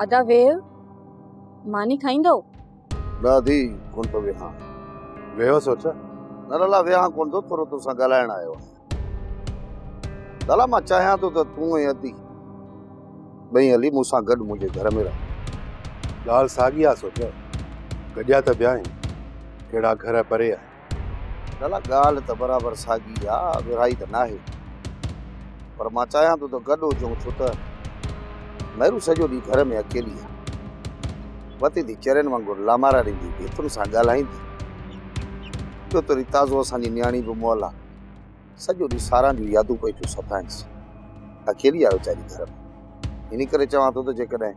अदा वेह मानी खाईंदो दादी कोन तो वेहा वेहो सोचा न लाला वेहा कोन तो थोरो तोसां ॻाल्हाइण आयो लाला मां चाहियां तो त तूं ऐं अदी ॿई हली मूंसां गॾु मुंहिंजे घर में रह ॻाल्हि साॻी आहे सोचा गॾिया त ॿिया आहिनि कहिड़ा घर परे आहे लाला ॻाल्हि त बराबरि साॻी आहे विरहाई त नाहे पर मां चाहियां तो त गॾु हुजूं छो त मेरू सॼो ॾींहुं घर में अकेली आहे वती थी चरनि वांगुरु लामारा ॾींदी बेथुनि सां ॻाल्हाईंदी ॿियो तुरी ताज़ो असांजी न्याणी बि मोल आहे सॼो ॾींहुं सारां जूं यादूं पई थियूं सताइंसि अकेली आहे वीचारी घर में इन करे चवां थो त जेकॾहिं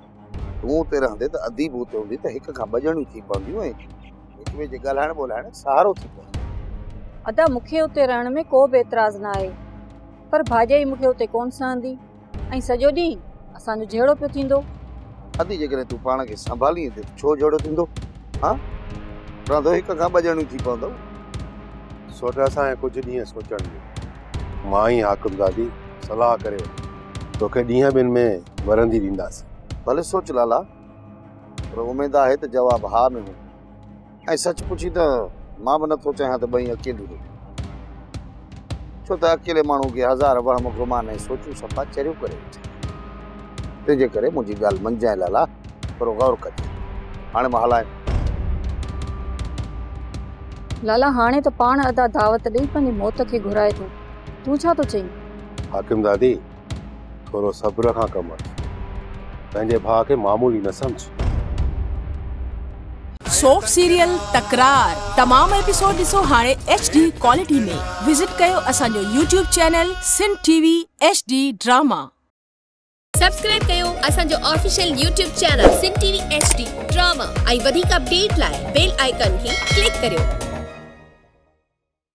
तूं उते रहंदे त अदी बि उते हूंदी त हिक खां ॿ ॼणियूं थी पवंदियूं ऐं हिक ॿिए जे ॻाल्हाइण ॿोलाइण सहारो थी पवंदो अदा मूंखे उते रहण में को बि एतिराज़ न आहे पर भाॼाई मूंखे उते कोन सहंदी ऐं सॼो ॾींहुं असांजो जहिड़ो पियो थींदो अदी जेकॾहिं तूं पाण खे संभालीं त छो जहिड़ो थींदो हा रहंदो हिक खां ॿ ॼणियूं थी पवंदो सोचा असांखे कुझु ॾींहं सोचण ॾियो मां ई हाकिम दादी सलाह करे तोखे ॾींहं ॿिनि में वरंदी ॾींदासीं भले सोच लाला पर उमेद आहे त जवाब हा में हूंदो ऐं सच पुछी त मां बि नथो चाहियां त ॿई अकेलियूं हुजनि छो त अकेले माण्हू खे हज़ार वहम गुमान ऐं सोचूं सफ़ा चरियूं करे तंहिंजे करे मुंहिंजी ॻाल्हि मंझाए लाला थोरो गौर कजे हाणे मां हलायां लाला हाणे त पाण अदा दावत ॾेई पंहिंजी मौत खे घुराए थो तूं छा थो चई हाकिम दादी थोरो सब्र खां कमु वठ पंहिंजे भाउ खे मामूली न सम्झ सोप सीरियल तकरार तमाम एपिसोड ॾिसो हाणे HD क्वालिटी में विजिट कयो असांजो YouTube channel Sindh TV HD drama subscribe कयो असांजो official YouTube channel Sindh TV HD drama ऐं वधीक अपडेट लाइ बेल आइकन खे क्लिक करियो।